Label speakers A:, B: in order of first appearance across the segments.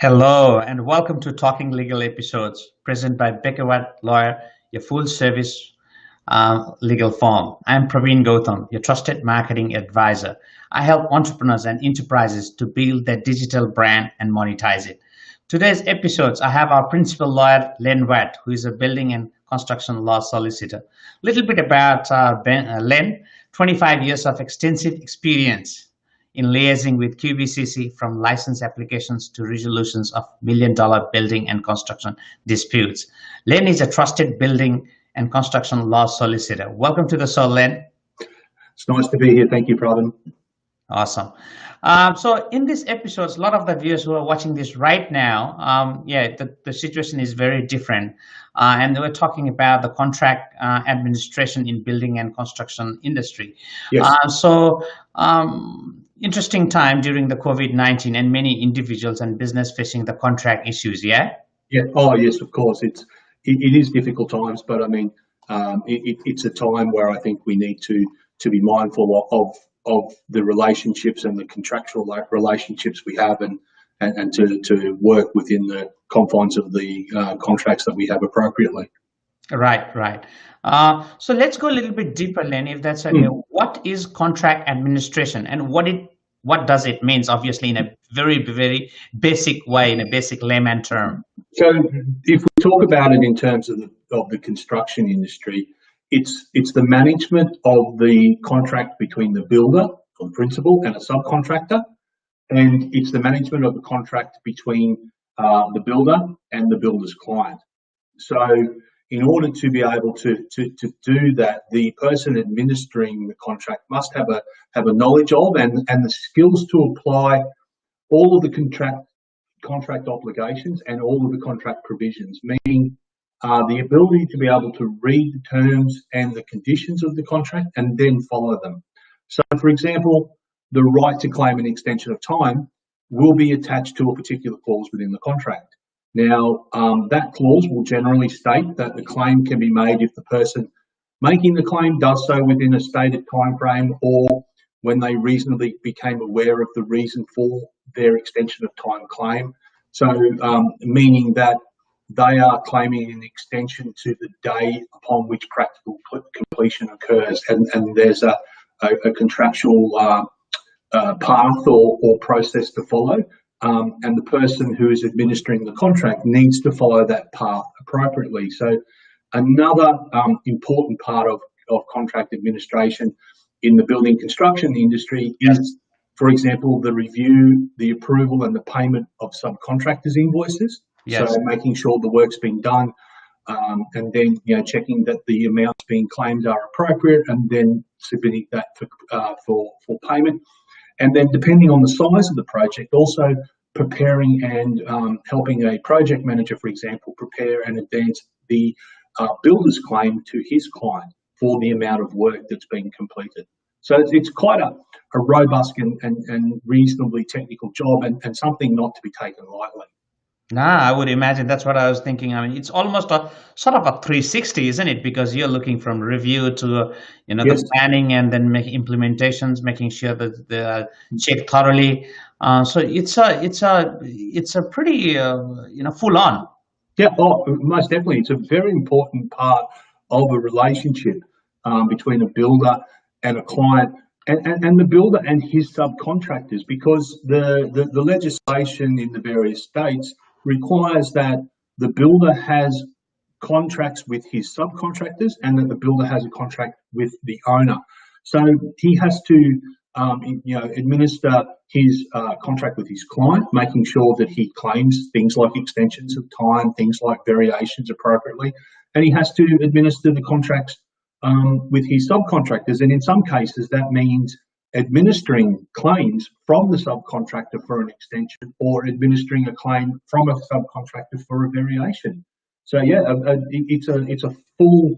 A: Hello, and welcome to Talking Legal episodes, presented by Watt Lawyer, your full service legal firm. I'm Praveen Gautam, your trusted marketing advisor. I help entrepreneurs and enterprises to build their digital brand and monetize it. Today's episodes, I have our principal lawyer, Len Watt, who is a building and construction law solicitor. A little bit about Len, 25 years of extensive experience in liaising with QBCC, from license applications to resolutions of million-dollar building and construction disputes. Len is a trusted building and construction law solicitor. Welcome to the show, Len.
B: It's nice to be here. Thank you, Praveen.
A: Awesome. So in this episode, a lot of the viewers who are watching this right now, the situation is very different. And we're talking about the contract administration in building and construction industry.
B: Yes.
A: Interesting time during the COVID-19 and many individuals and business facing the contract issues, yeah?
B: Yeah. Oh, yes, of course. It is difficult times, but I mean, it's a time where I think we need to be mindful of the relationships and the contractual relationships we have and to work within the confines of the contracts that we have appropriately.
A: Right. So let's go a little bit deeper, Len, if that's okay. What is contract administration and what does it mean, obviously, in a very, very basic way, in a basic layman term?
B: So if we talk about it in terms of the construction industry, it's the management of the contract between the builder or the principal and a subcontractor, and it's the management of the contract between the builder and the builder's client. So in order to be able to do that, the person administering the contract must have a knowledge of and the skills to apply all of the contract obligations and all of the contract provisions, meaning the ability to be able to read the terms and the conditions of the contract and then follow them. So, for example, the right to claim an extension of time will be attached to a particular clause within the contract. Now, that clause will generally state that the claim can be made if the person making the claim does so within a stated time frame or when they reasonably became aware of the reason for their extension of time claim. So, meaning that they are claiming an extension to the day upon which practical completion occurs, and there's a contractual path or process to follow. And the person who is administering the contract needs to follow that path appropriately. So another important part of contract administration in the building construction industry is, for example, the review, the approval and the payment of subcontractors' invoices. Yes. So making sure the work's been done and then checking that the amounts being claimed are appropriate and then submitting that for payment. And then depending on the size of the project, also preparing and helping a project manager, for example, prepare and advance the builder's claim to his client for the amount of work that's been completed. So it's quite a robust and reasonably technical job and something not to be taken lightly.
A: I would imagine that's what I was thinking. I mean, it's almost a sort of a 360, isn't it? Because you're looking from review to,
B: Yes.
A: the planning and then making implementations, making sure that they're checked thoroughly. So it's a pretty, full on.
B: Yeah, most definitely. It's a very important part of a relationship between a builder and a client and the builder and his subcontractors, because the legislation in the various states requires that the builder has contracts with his subcontractors and that the builder has a contract with the owner. So he has to, administer his contract with his client, making sure that he claims things like extensions of time, things like variations appropriately, and he has to administer the contracts with his subcontractors. And in some cases, that means administering claims from the subcontractor for an extension or administering a claim from a subcontractor for a variation. So it's a full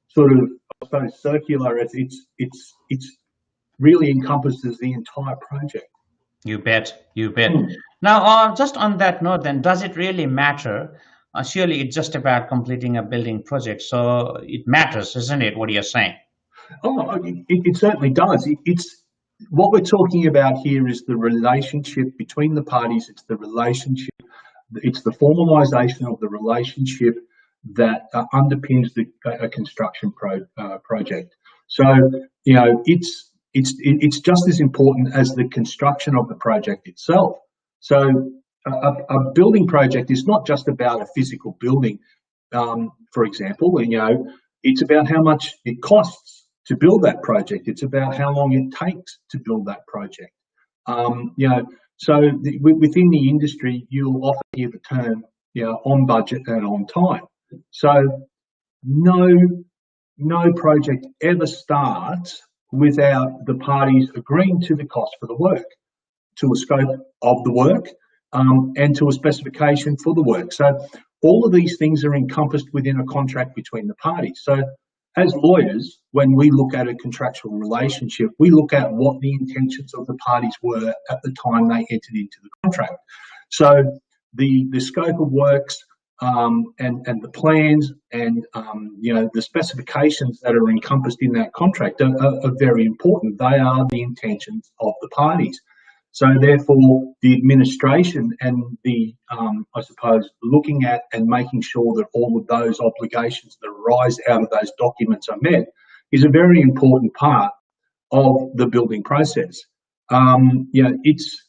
B: sort of, I suppose, circular. It's really encompasses the entire project.
A: You bet. Now, just on that note, then, does it really matter? Surely it's just about completing a building project, so it matters, isn't it? What are you saying?
B: Oh, it certainly does. It's what we're talking about here is the relationship between the parties. It's the relationship it's the formalisation of the relationship that underpins a construction project. So, you know, it's just as important as the construction of the project itself. So a building project is not just about a physical building, for example. You know, it's about how much it costs to build that project. It's about how long it takes to build that project. You know, so within the industry, you'll often hear the term, you know, on budget and on time. So no project ever starts without the parties agreeing to the cost for the work, to a scope of the work, and to a specification for the work. So all of these things are encompassed within a contract between the parties. So as lawyers, when we look at a contractual relationship, we look at what the intentions of the parties were at the time they entered into the contract. So the scope of works, and the plans and you know, the specifications that are encompassed in that contract are very important. They are the intentions of the parties. So therefore, the administration and the I suppose looking at and making sure that all of those obligations that arise out of those documents are met is a very important part of the building process. You know, it's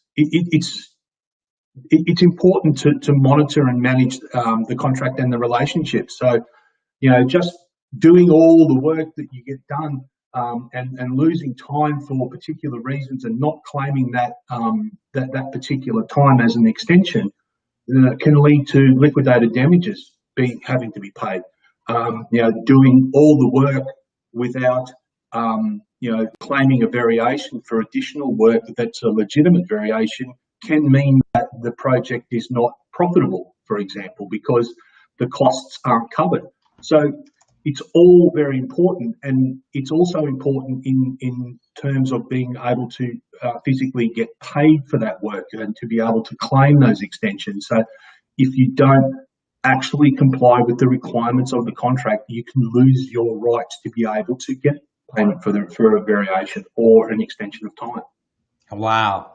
B: important to monitor and manage the contract and the relationship. So, you know, just doing all the work that you get done and losing time for particular reasons and not claiming that that particular time as an extension can lead to liquidated damages having to be paid. You know, doing all the work without you know, claiming a variation for additional work that's a legitimate variation can mean that the project is not profitable, for example, because the costs aren't covered. So it's all very important, and it's also important in terms of being able to physically get paid for that work and to be able to claim those extensions. So if you don't actually comply with the requirements of the contract, you can lose your rights to be able to get payment for a variation or an extension of time.
A: Wow.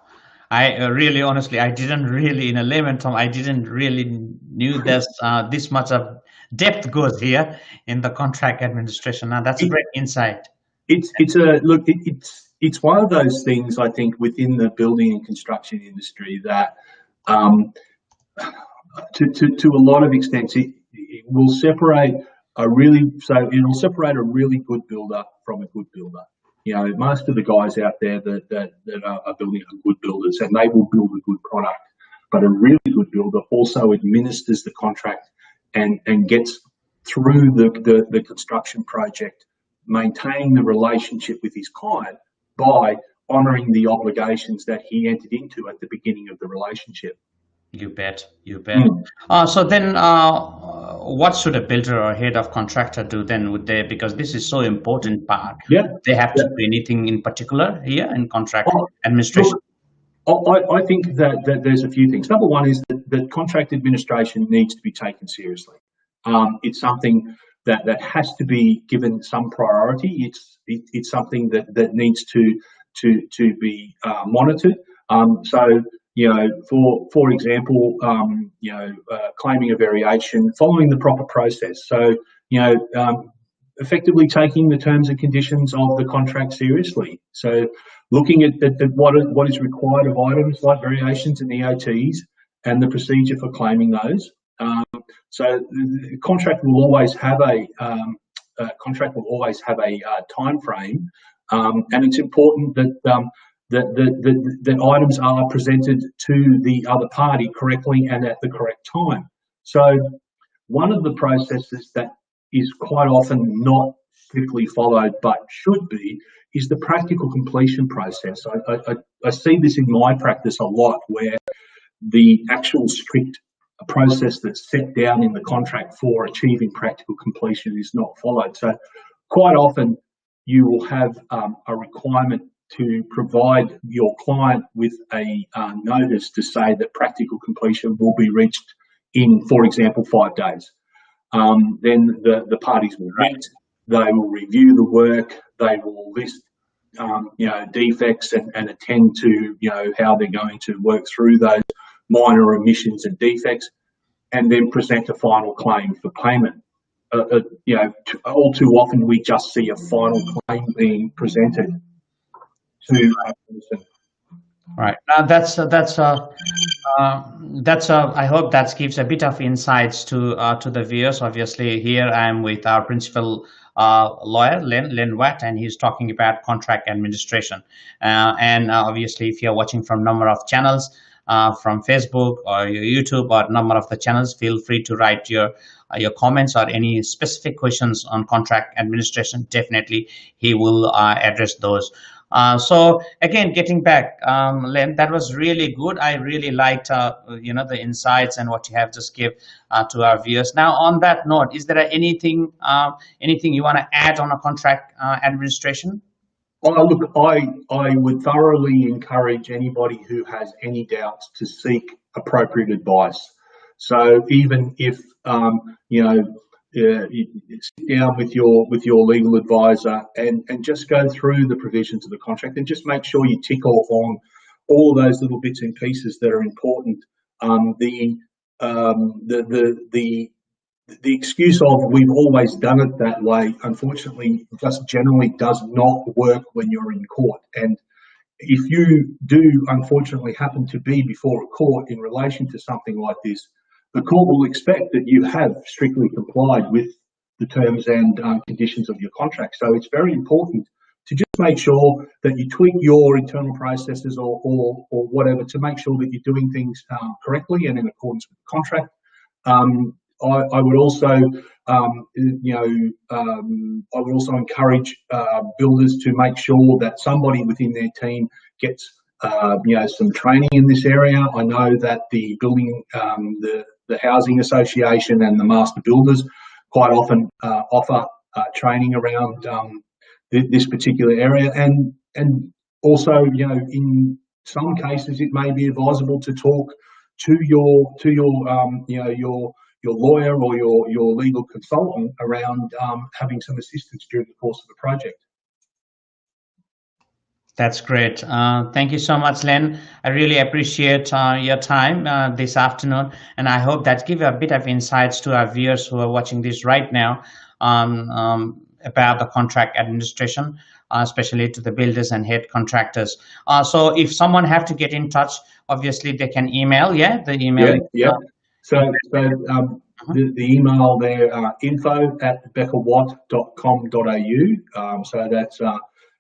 A: I really, honestly, I didn't really, in a layman term, I didn't really knew this much of depth goes here in the contract administration. Now that's a great insight.
B: It's one of those things, I think, within the building and construction industry that, to a lot of extents, it will separate it'll separate a really good builder from a good builder. You know, most of the guys out there that are building are good builders, and they will build a good product. But a really good builder also administers the contract and gets through the construction project, maintaining the relationship with his client by honouring the obligations that he entered into at the beginning of the relationship.
A: You bet, you bet. So then, what should a builder or head of contractor do then? Would they, because this is so important part, they have to do anything in particular here in contract administration?
B: I think that there's a few things. Number one is that contract administration needs to be taken seriously. It's something that has to be given some priority. It's something that needs to be monitored. So, you know, for example, you know, claiming a variation, following the proper process. So, you know, effectively taking the terms and conditions of the contract seriously. So, looking at what is required of items like variations and EOTs and the procedure for claiming those. So, the contract will always have a time frame, and it's important that that items are presented to the other party correctly and at the correct time. So one of the processes that is quite often not strictly followed but should be is the practical completion process. I see this in my practice a lot, where the actual strict process that's set down in the contract for achieving practical completion is not followed. So quite often you will have a requirement to provide your client with a notice to say that practical completion will be reached in, for example, 5 days. Then the parties will meet, they will review the work, they will list you know, defects and attend to, you know, how they're going to work through those minor omissions and defects, and then present a final claim for payment. All too often we just see a final claim being presented to a person.
A: Right. I hope that gives a bit of insights to the viewers. Obviously, here I am with our principal lawyer, Len Watt, and he's talking about contract administration. And obviously, if you're watching from number of channels, from Facebook or your YouTube or number of the channels, feel free to write your comments or any specific questions on contract administration. Definitely, he will address those. So again, getting back, Len, that was really good. I really liked, the insights and what you have just give to our viewers. Now, on that note, is there anything you want to add on a contract administration?
B: Oh, look, I would thoroughly encourage anybody who has any doubts to seek appropriate advice. So even if you sit down with your legal advisor and just go through the provisions of the contract and just make sure you tick off on all of those little bits and pieces that are important. The excuse of we've always done it that way, unfortunately, just generally does not work when you're in court. And if you do unfortunately happen to be before a court in relation to something like this, the court will expect that you have strictly complied with the terms and conditions of your contract. So it's very important to just make sure that you tweak your internal processes or whatever to make sure that you're doing things correctly and in accordance with the contract. I would also, encourage builders to make sure that somebody within their team gets, some training in this area. I know that the the Housing Association and the Master Builders quite often offer training around this particular area, and also, in some cases, it may be advisable to talk to your lawyer or your legal consultant around having some assistance during the course of the project.
A: That's great. Thank you so much, Len. I really appreciate your time this afternoon, and I hope that gives a bit of insights to our viewers who are watching this right now about the contract administration, especially to the builders and head contractors. So if someone have to get in touch, obviously they can email, the email.
B: Yeah. So the email there, info@beckerwatt.com.au. So that's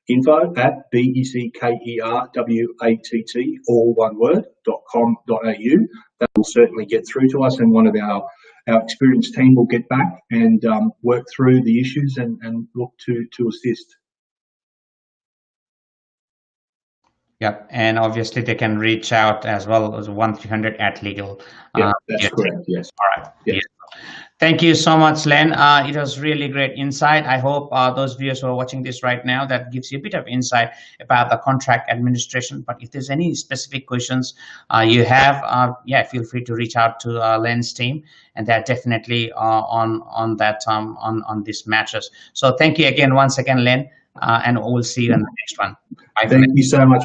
B: info@BECKERWATT, all one word, .com.au. That will certainly get through to us, and one of our experienced team will get back and work through the issues and look to assist.
A: Yep, and obviously they can reach out as well as 1300 at legal.
B: That's correct. Yes.
A: All right.
B: Yes.
A: Yes. Thank you so much, Len. It was really great insight. I hope those viewers who are watching this right now, that gives you a bit of insight about the contract administration. But if there's any specific questions you have, feel free to reach out to Len's team, and they're definitely on these matters. So thank you once again, Len, and we'll see you in the next one. Bye.
B: Thank you so much.